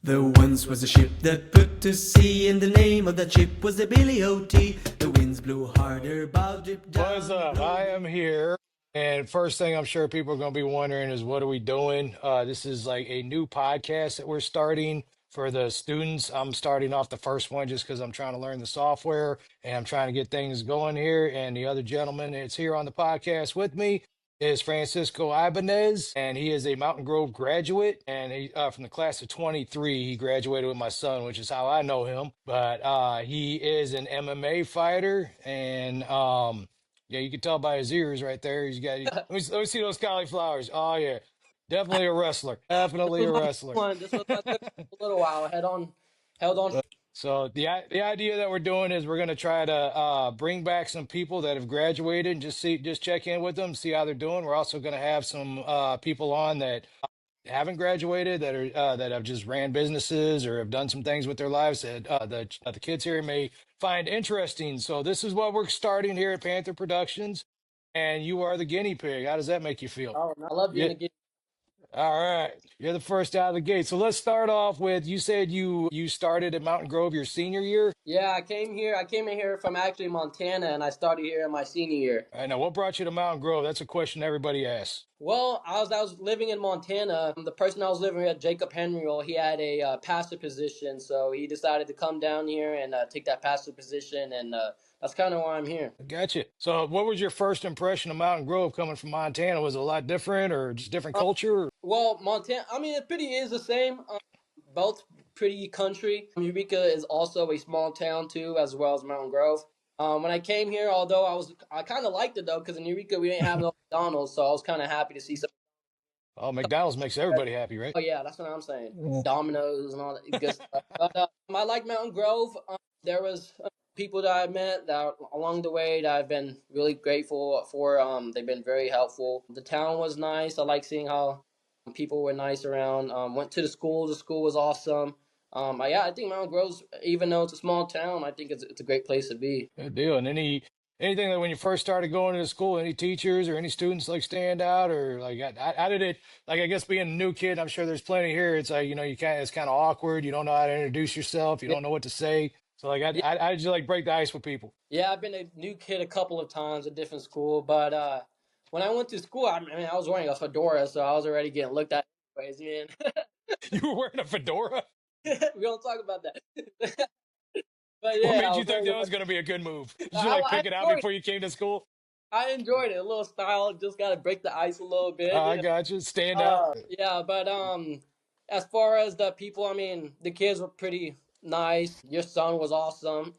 There once was a ship that put to sea, and the name of that ship was the Billy O.T. The winds blew harder, bow drip down. What's up? I am here. And first thing I'm sure people are going to be wondering is what are we doing? This is like a new podcast that we're starting for the students. I'm starting off the first one just because I'm trying to learn the software and I'm trying to get things going here. And the other gentleman that's here on the podcast with me is Francisco Ibanez, and he is a Mountain Grove graduate, and he from the class of 23. He graduated with my son, which is how I know him. But he is an MMA fighter, and yeah, you can tell by his ears right there. He's got. Let me see those cauliflowers. Oh yeah, definitely a wrestler. This Definitely was a my wrestler. one. This was my third for a little while. Held on. So the idea that we're doing is we're going to try to bring back some people that have graduated and just check in with them, see how they're doing. We're also going to have some people on that haven't graduated that are that have just ran businesses or have done some things with their lives that the kids here may find interesting. So this is what we're starting here at Panther Productions, and you are the guinea pig. How does that make you feel? Oh, I love being Yeah. a kid. All right, you're the first out of the gate. So let's start off with you said you started at Mountain Grove your senior year. Yeah, I came here. I came in here from actually Montana, and I started here in my senior year. I know what brought you to Mountain Grove. That's a question everybody asks. Well, I was living in Montana. The person I was living with, Jacob Henry, he had a pastor position, so he decided to come down here and take that pastor position, and that's kind of why I'm here. Gotcha. So, what was your first impression of Mountain Grove coming from Montana? Was it a lot different, or just different culture? Well, Montana. I mean, it pretty is the same. Both pretty country. Eureka is also a small town too, as well as Mountain Grove. When I came here, although I kind of liked it though, because in Eureka we didn't have no McDonald's, so I was kind of happy to see some. Oh, McDonald's makes everybody happy, right? Oh yeah, that's what I'm saying. Domino's and all that good stuff. But I like Mountain Grove. There was people that I met that along the way that I've been really grateful for. They've been very helpful. The town was nice. I like seeing how people were nice around. Went to the school. The school was awesome. Yeah, I think Mountain Grove's, even though it's a small town, I think it's a great place to be. Good deal. And anything that when you first started going to school, any teachers or any students like stand out or like how did it like I guess being a new kid, I'm sure there's plenty here. It's like, it's kind of awkward. You don't know how to introduce yourself. You Yeah, don't know what to say. So like yeah, I just like break the ice with people. yeah. I've been a new kid a couple of times at different school, but when I went to school, I mean, I was wearing a fedora, so I was already getting looked at anyways, man. You were wearing a fedora? We don't talk about that. But What yeah, made I you was think wearing that was going to be a good move? Did you like I pick it out enjoyed it. before you came to school? I enjoyed it. A little style, just gotta break the ice a little bit. I got you. Stand out. Yeah, but as far as the people, I mean, the kids were pretty nice. Your son was awesome,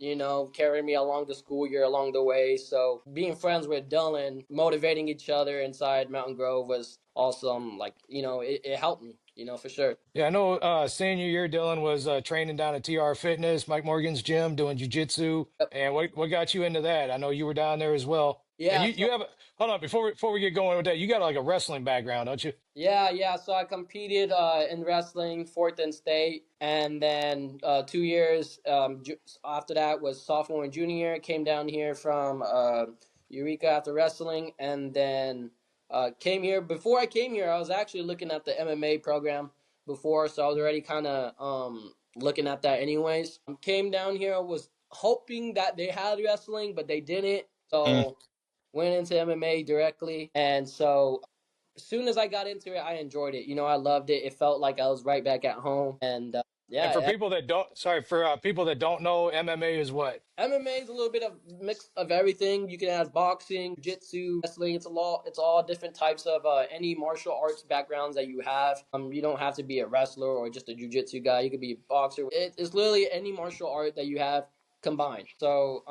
carrying me along the school year along the way. So being friends with Dylan, motivating each other inside Mountain Grove was awesome. Like, it helped me, for sure. Yeah, I know senior year Dylan was training down at TR Fitness, Mike Morgan's gym, doing jujitsu. Yep. And what got you into that? I know you were down there as well. And Yeah, you so have hold on before we get going with that, you got like a wrestling background, don't you? yeah. So I competed in wrestling, fourth in state, and then 2 years after that was sophomore and junior year. Came down here from Eureka after wrestling, and then came here. Before I came here, I was actually looking at the MMA program before, so I was already kind of looking at that anyways. Came down here, was hoping that they had wrestling, but they didn't. Mm. So went into MMA directly, and so as soon as I got into it, I enjoyed it. I loved it. It felt like I was right back at home. And And for yeah, people that don't, sorry, for people that don't know, MMA is what? MMA is a little bit of mix of everything. You can have boxing, jiu-jitsu, wrestling. It's all different types of any martial arts backgrounds that you have. You don't have to be a wrestler or just a jiu-jitsu guy. You could be a boxer. It's literally any martial art that you have combined. So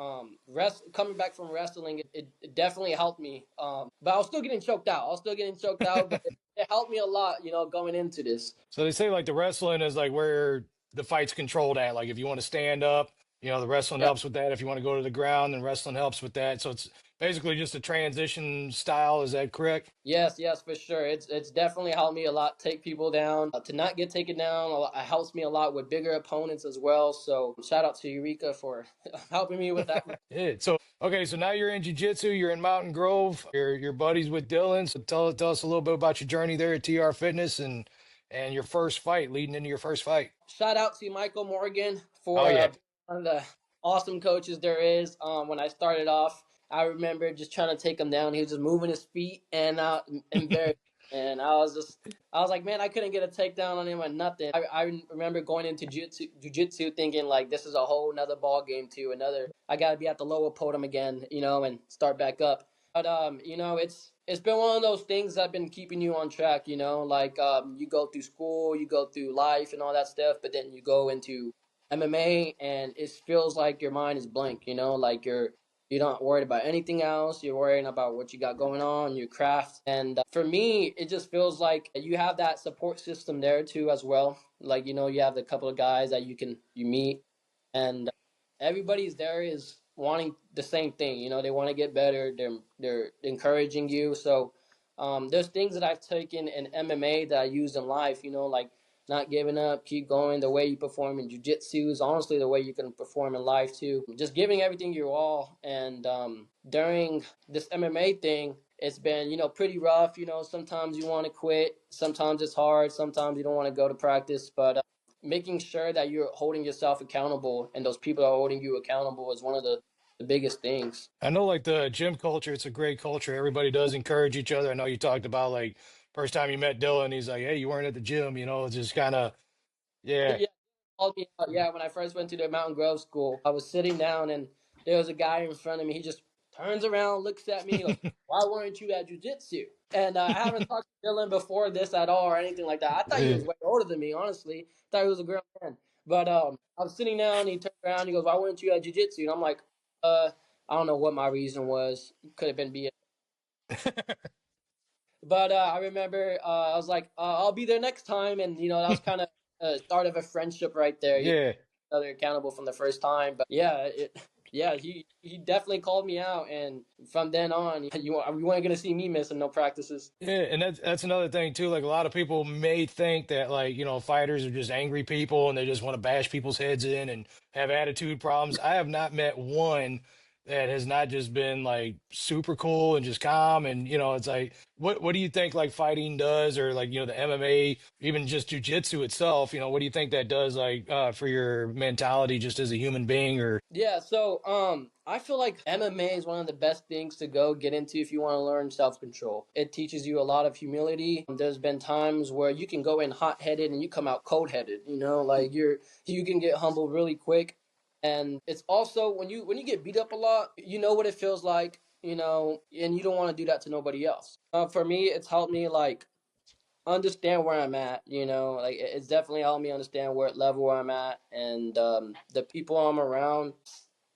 coming back from wrestling, it definitely helped me. But I was still getting choked out. But it helped me a lot, going into this. So they say like the wrestling is like where the fight's controlled at. Like if you want to stand up, the wrestling Yeah. helps with that. If you want to go to the ground, then wrestling helps with that. So it's basically just a transition style. Is that correct? Yes, for sure. It's definitely helped me a lot. Take people down to not get taken down. It helps me a lot with bigger opponents as well. So shout out to Eureka for helping me with that. Yeah. So okay, so now you're in jiu-jitsu, you're in Mountain Grove, your buddies with Dylan. So tell us a little bit about your journey there at TR Fitness and your first fight, leading into your first fight. Shout out to Michael Morgan Oh for yeah. one of the awesome coaches there is. When I started off, I remember just trying to take him down. He was just moving his feet and embarrassed. And I was like, man, I couldn't get a takedown on him or nothing. I remember going into jiu-jitsu thinking like this is a whole nother ball game too. I got to be at the lower podium again, and start back up. But it's been one of those things that have been keeping you on track. Like you go through school, you go through life and all that stuff, but then you go into MMA and it feels like your mind is blank. Like you're not worried about anything else. You're worrying about what you got going on, your craft. And for me, it just feels like you have that support system there too as well. Like you have the couple of guys that you meet, and everybody's there is wanting the same thing. They want to get better. They're encouraging you. So there's things that I've taken in MMA that I use in life. Like not giving up, keep going. The way you perform in jiu-jitsu is honestly the way you can perform in life too. Just giving everything your all. And during this MMA thing, it's been pretty rough. Sometimes you want to quit, sometimes it's hard, sometimes you don't want to go to practice, but making sure that you're holding yourself accountable and those people are holding you accountable is one of the biggest things. I know, like the gym culture, it's a great culture. Everybody does encourage each other. I know you talked about like first time you met Dylan, he's like, "Hey, you weren't at the gym," it's just kind of, yeah, Yeah, called me out. Yeah, when I first went to the Mountain Grove school, I was sitting down and there was a guy in front of me. He just turns around, looks at me, goes, "Why weren't you at jujitsu?" And I haven't talked to Dylan before this at all or anything like that. I thought he yeah, was way older than me, honestly. I thought he was a grown man. But I was sitting down, he turned around, he goes, "Why weren't you at jujitsu?" And I'm like, uh, I don't know what my reason was. Could have been BS. But I remember I was like, I'll be there next time. And, that was kind of start of a friendship right there. yeah. Other accountable from the first time. But yeah, yeah, he definitely called me out. And from then on, you weren't going to see me missing no practices. Yeah, and that's another thing too. Like a lot of people may think that like, fighters are just angry people and they just want to bash people's heads in and have attitude problems. I have not met one that has not just been like super cool and just calm. And it's like what do you think like fighting does, or like, the MMA, even just jujitsu itself, what do you think that does like for your mentality just as a human being? Or Yeah, so I feel like MMA is one of the best things to go get into if you want to learn self-control. It teaches you a lot of humility. There's been times where you can go in hot-headed and you come out cold-headed, like you can get humbled really quick. And it's also when you get beat up a lot, you know what it feels like, and you don't want to do that to nobody else. For me, it's helped me like understand where I'm at. Like it's definitely helped me understand where level where I'm at, and the people I'm around.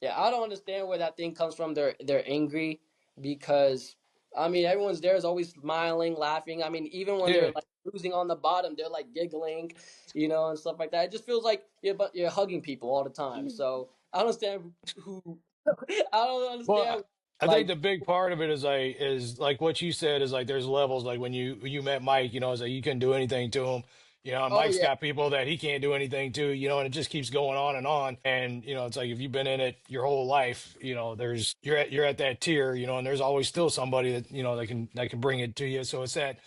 Yeah, I don't understand where that thing comes from. They're angry because I mean everyone's there is always smiling, laughing. I mean even when they're yeah. like losing on the bottom, they're like giggling, and stuff like that. It just feels like you're hugging people all the time. So I don't understand who. I don't Well, understand I think like the big part of it is like what you said, is like there's levels. Like when you met Mike, it's like you couldn't do anything to him. And oh Mike's yeah got people that he can't do anything to, and it just keeps going on and on. And it's like if you've been in it your whole life, there's you're at that tier, and there's always still somebody that that can bring it to you. So it's that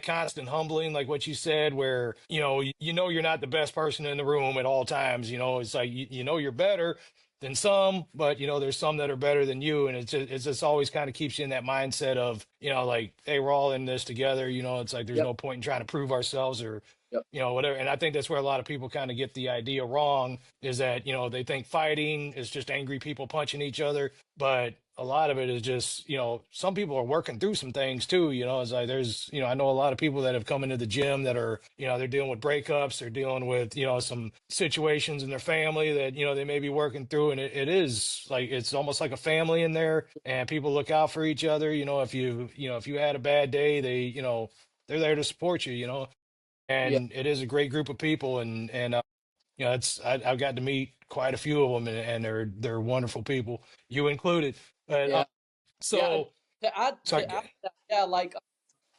constant humbling, like what you said, where you're not the best person in the room at all times. It's like you're better than some, but there's some that are better than you, and it's just always kind of keeps you in that mindset of like, hey, we're all in this together. It's like there's yep no point in trying to prove ourselves, or yep whatever. And I think that's where a lot of people kind of get the idea wrong, is that they think fighting is just angry people punching each other, but a lot of it is just some people are working through some things too. It's like there's I know a lot of people that have come into the gym that are they're dealing with breakups, they're dealing with some situations in their family that they may be working through, and it is like it's almost like a family in there, and people look out for each other. If you had a bad day, they're there to support you. yeah And it is a great group of people, and I've got to meet quite a few of them, and they're wonderful people, you included. But yeah yeah. so To add sorry. that, yeah, like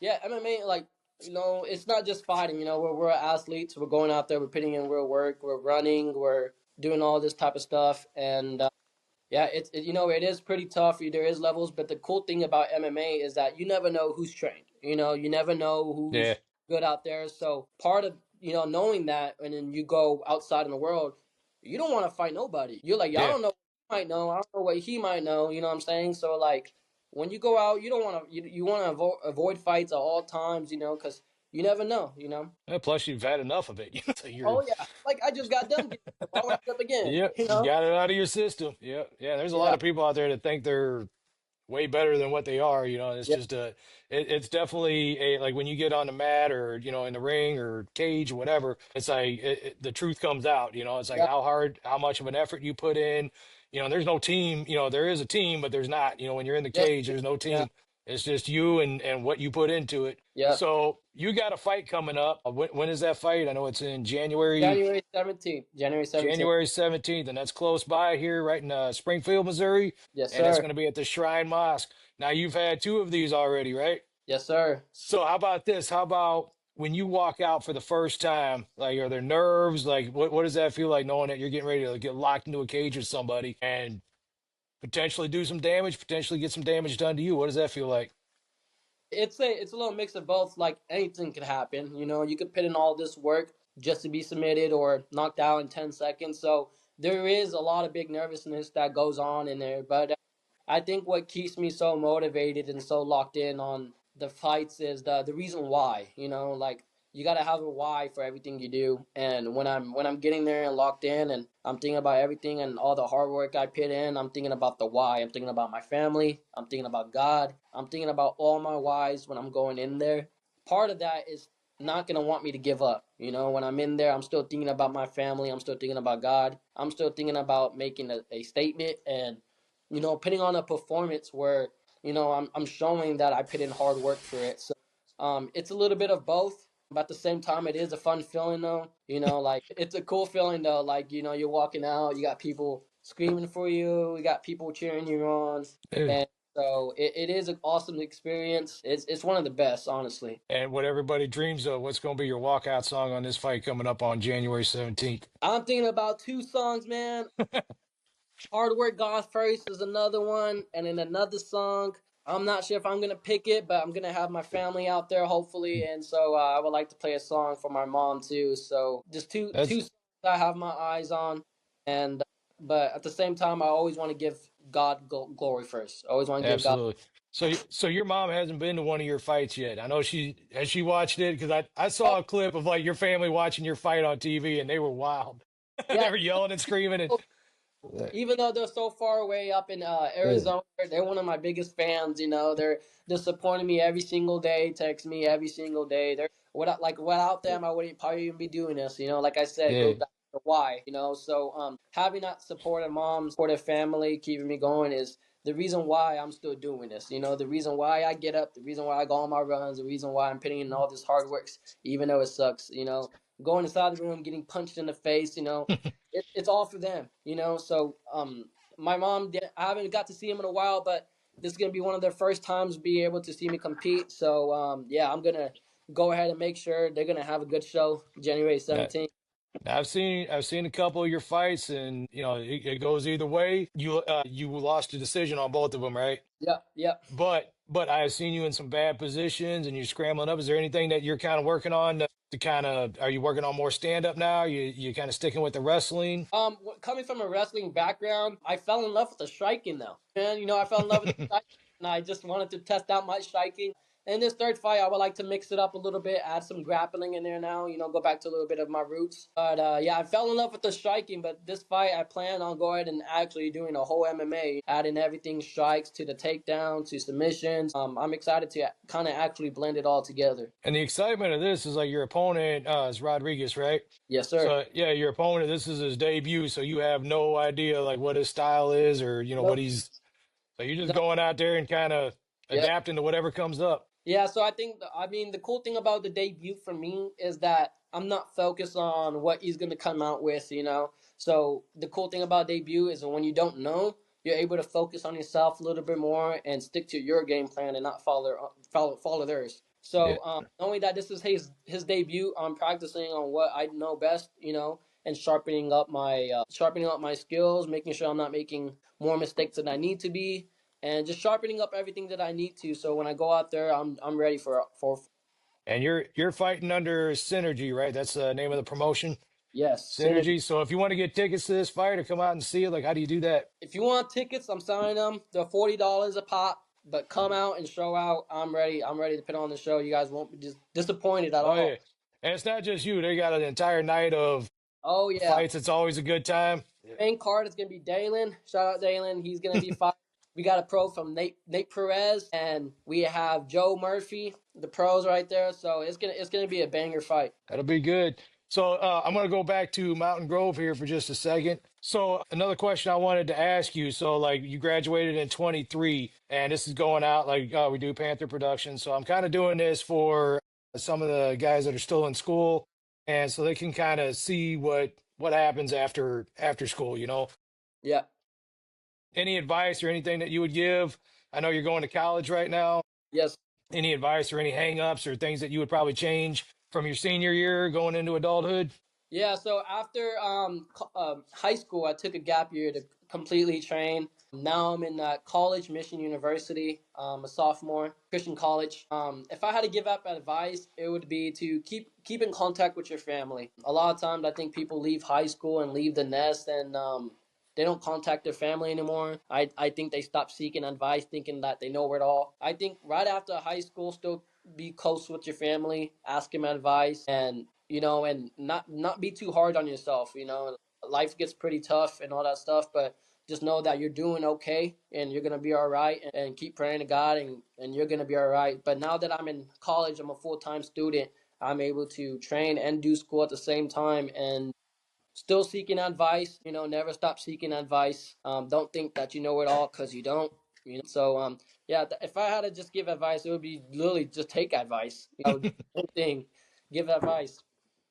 yeah, MMA, like, it's not just fighting. We're athletes. We're going out there. We're putting in real work. We're running. We're doing all this type of stuff. And yeah, it is pretty tough. There is levels, but the cool thing about MMA is that you never know who's trained. You never know Yeah, good out there. So part of knowing that, and then you go outside in the world, you don't want to fight nobody. You're like, yeah, I Yeah. don't know what he might know. I don't know what he might know. You know what I'm saying? So like when you go out, you don't want to you want to avoid fights at all times. Because you never know. Plus, you've had enough of it. So you're, Oh yeah, like I just got done getting up. I want to get up again. yeah, You you know? got it out of your system. Yeah. Yeah. There's a lot Yeah, of people out there that think they're way better than what they are. It's yeah, just it's definitely a, like when you get on the mat or, in the ring or cage or whatever, it's like the truth comes out, it's like yeah, how much of an effort you put in, there's no team, there is a team, but there's not, when you're in the yeah, cage, there's no yeah, team. It's just you and what you put into it. yeah. So you got a fight coming up. When is that fight? I know it's in January. January 17th. January 17th. January 17th, and that's close by here, right in Springfield, Missouri. Yes, And it's sir. going to be at the Shrine Mosque. Now, you've had two of these already, right? Yes, sir. So, how about this? How about when you walk out for the first time? Like, are there nerves? Like, what does that feel like knowing that you're getting ready to get locked into a cage with somebody and potentially do some damage, potentially get some damage done to you? What does that feel like? It's a little mix of both. Like anything could happen. You could put in all this work just to be submitted or knocked out in 10 seconds. So there is a lot of big nervousness that goes on in there. But I think what keeps me so motivated and so locked in on the fights is the reason why. Like you got to have a why for everything you do. And when I'm getting there and locked in, and I'm thinking about everything and all the hard work I put in, I'm thinking about the why. I'm thinking about my family. I'm thinking about God. I'm thinking about all my whys when I'm going in there. Part of that is not gonna want me to give up. When I'm in there, I'm still thinking about my family. I'm still thinking about God. I'm still thinking about making a statement and putting on a performance where I'm showing that I put in hard work for it. So it's a little bit of both, but at the same time, it is a fun feeling though. Like it's a cool feeling though. Like you're walking out, you got people screaming for you, you got people cheering you on, Yeah. and so it is an awesome experience. It's one of the best, honestly. And what everybody dreams of, what's going to be your walkout song on this fight coming up on January 17th? I'm thinking about two songs, man. Hard Work Gone First is another one, and then another song. I'm not sure if I'm gonna pick it, but I'm gonna have my family out there hopefully, and so I would like to play a song for my mom too. So just two That's songs I have my eyes on, and but at the same time, I always want to give God glory first. I always want to give God. absolutely. So your mom hasn't been to one of your fights yet. I know she watched it because I Oh, saw a clip of like your family watching your fight on TV and they were wild. They yeah, were yelling and screaming and even though they're so far away up in yeah, Arizona, they're one of my biggest fans. They're supporting me every single day, text me every single day. Without them, I wouldn't probably even be doing this. Like I said, it goes yeah. back to why. So having that supportive mom, supportive family, keeping me going is the reason why I'm still doing this. The reason why I get up, the reason why I go on my runs, the reason why I'm putting in all this hard work, even though it sucks. Going inside the room, getting punched in the face. It's all for them. So my mom did. I haven't got to see him in a while, but this is gonna be one of their first times be able to see me compete. So yeah, I'm gonna go ahead and make sure they're gonna have a good show January Now, 17th. I've seen a couple of your fights and it goes either way. You lost a decision on both of them, right? Yep, yep. But I have seen you in some bad positions and you're scrambling up. Is there anything that you're kind of working on to kind of, are you working on more stand up now? You kind of sticking with the wrestling? Coming from a wrestling background, I fell in love with the striking though. And I fell in love with the striking, and I just wanted to test out my striking. In this third fight, I would like to mix it up a little bit, add some grappling in there now. Go back to a little bit of my roots. But yeah, I fell in love with the striking. But this fight, I plan on going and actually doing a whole MMA, adding everything strikes to the takedown to submissions. I'm excited to kind of actually blend it all together. And the excitement of this is like your opponent is Rodriguez, right? Yes, sir. So yeah, your opponent, this is his debut, so you have no idea like what his style is or what Nope. he's, so you're just No. going out there and kind of Yeah. adapting to whatever comes up. Yeah, so I mean, the cool thing about the debut for me is that I'm not focused on what he's going to come out with. So the cool thing about debut is when you don't know, you're able to focus on yourself a little bit more and stick to your game plan and not follow theirs. Yeah. So knowing that this is his debut, I'm practicing on what I know best, and sharpening up my skills, making sure I'm not making more mistakes than I need to be, and just sharpening up everything that I need to. So when I go out there, I'm ready for. And you're fighting under Synergy, right? That's the name of the promotion, Yes, Synergy. Synergy. So if you want to get tickets to this fight or come out and see it, like how do you do that? If you want tickets, I'm selling them. They're $40 a pop. But come out and show out. I'm ready. I'm ready to put on the show. You guys won't be just disappointed at Oh all. yeah. And it's not just you. They got an entire night of Oh yeah. fights. It's always a good time. Main card is gonna be Dalen. Shout out Dalen. He's gonna be fighting. We got a pro from Nate Perez, and we have Joe Murphy, the pros right there. So it's gonna be a banger fight. That'll be good. So I'm going to go back to Mountain Grove here for just a second. So another question I wanted to ask you. So like you graduated in 23, and this is going out like we do Panther Productions. So I'm kind of doing this for some of the guys that are still in school, and so they can kind of see what happens after school. You know, Yeah. any advice or anything that you would give? I know you're going to college right now. Yes. Any advice or any hangups or things that you would probably change from your senior year going into adulthood? Yeah, so after high school, I took a gap year to completely train. Now I'm in college, Mission University, a sophomore, Christian college. If I had to give up advice, it would be to keep in contact with your family. A lot of times, I think people leave high school and leave the nest, and they don't contact their family anymore. I think they stop seeking advice, thinking that they know it all. I think right after high school, still be close with your family, ask them advice, and and not be too hard on yourself. Life gets pretty tough and all that stuff, but just know that you're doing okay and you're gonna be all right, and keep praying to God, and you're gonna be all right. But now that I'm in college, I'm a full-time student. I'm able to train and do school at the same time, and still seeking advice. Never stop seeking advice. Don't think that you know it all, because you don't. So yeah, if I had to just give advice, it would be literally just take advice. Same thing, give advice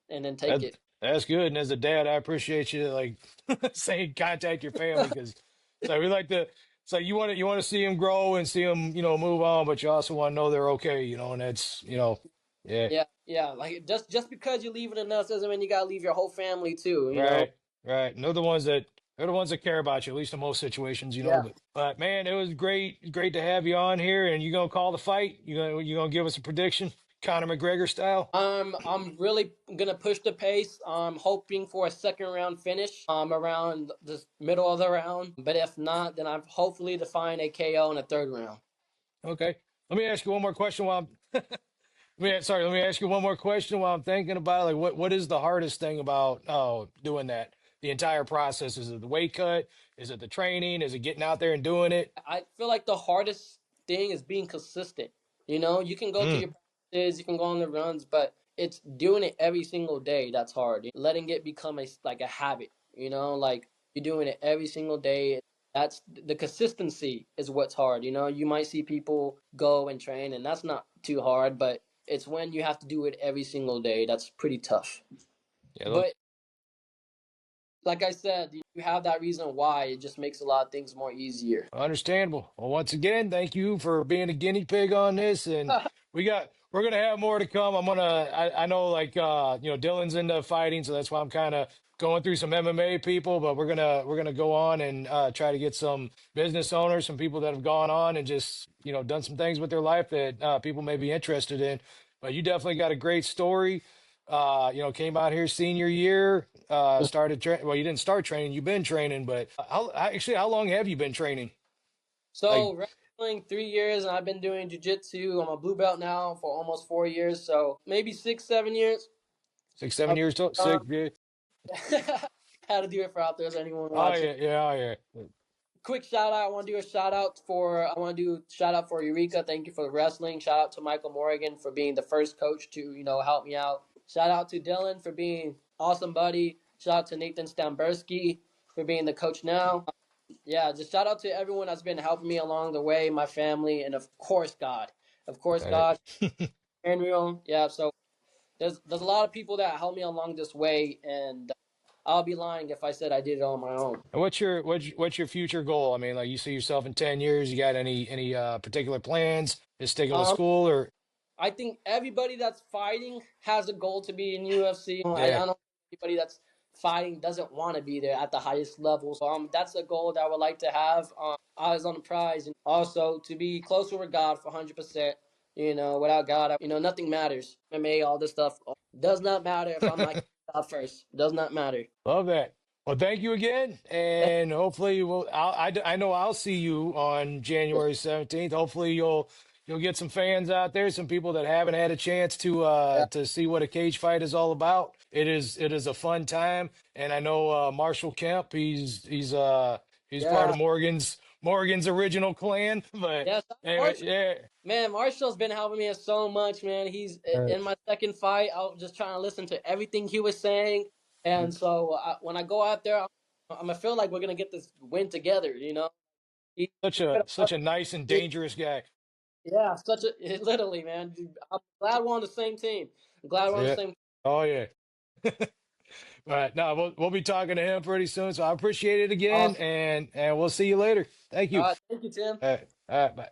and then take That it. that's good. And as a dad, I appreciate you like saying contact your family because so we like to. So you want to see them grow and see them move on, but you also want to know they're okay. And that's yeah. Yeah, yeah. Like just because you're leaving the nest doesn't mean you gotta leave your whole family too. Right, right. And they're the ones that care about you, at least in most situations. Yeah. But man, it was great to have you on here. And you gonna call the fight? You gonna give us a prediction, Conor McGregor style? I'm really gonna push the pace. I'm hoping for a second round finish. Around the middle of the round. But if not, then I'm hopefully to find a KO in the third round. Okay. Let me ask you one more question while I'm let me ask you one more question while I'm thinking about it. Like what is the hardest thing about doing that? The entire process. Is it the weight cut? Is it the training? Is it getting out there and doing it? I feel like the hardest thing is being consistent. You can go to Mm, your practices, you can go on the runs, but it's doing it every single day that's hard. Letting it become like a habit. Like you're doing it every single day. That's the consistency is what's hard. You might see people go and train, and that's not too hard, but it's when you have to do it every single day that's pretty tough. yeah, But like I said, you have that reason why. It just makes a lot of things more easier. understandable. Well, once again, thank you for being a guinea pig on this, and we're gonna have more to come. I know like Dylan's into fighting, so that's why I'm kind of going through some MMA people, but we're gonna go on and try to get some business owners, some people that have gone on and just done some things with their life that people may be interested in. But you definitely got a great story. Came out here senior year, well, you didn't start training, you've been training, but how long have you been training? Like So wrestling 3 years, and I've been doing jujitsu. I'm a blue belt now for almost 4 years, so maybe 6, 7 years. six, seven Uh, years, uh, six, yeah. Had to do it for out there, anyone Oh watching. yeah, yeah, oh yeah. Quick shout out! I want to do shout out for Eureka. Thank you for the wrestling. Shout out to Michael Morgan for being the first coach to help me out. Shout out to Dylan for being awesome buddy. Shout out to Nathan Stamberski for being the coach now. Yeah, just shout out to everyone that's been helping me along the way, my family, and of course God. Of course Right. God, Andrew. Yeah, so there's a lot of people that helped me along this way, and I'll be lying if I said I did it on my own. And what's your future goal? I mean, like you see yourself in 10 years, you got any particular plans? Just sticking with Um, school or I think everybody that's fighting has a goal to be in UFC. I yeah. don't know anybody that's fighting doesn't want to be there at the highest level. So that's a goal that I would like to have. Eyes on the prize, and also to be closer with God for 100%. without God, nothing matters. MMA, all this stuff does not matter if I'm not God first. Does not matter. Love that. Well, thank you again, and hopefully I know I'll see you on January 17th. Hopefully you'll get some fans out there, some people that haven't had a chance Yeah, to see what a cage fight is all about. It is a fun time, and I know Marshall Kemp. He's part yeah, of Morgan's original clan. But yeah. anyway, Marshall, yeah. man, Marshall's been helping me so much, man. He's in my second fight. I was just trying to listen to everything he was saying, and so when I go out there, I'm gonna feel like we're gonna get this win together. He's Such a nice and yeah, dangerous guy. yeah, such a literally, man. I'm glad we're on the same team. I'm glad we're on the Yeah. same. Oh yeah. All right. No, we'll be talking to him pretty soon. So I appreciate it again, Awesome. and we'll see you later. Thank you. Thank you, Tim. All right. All right. Bye.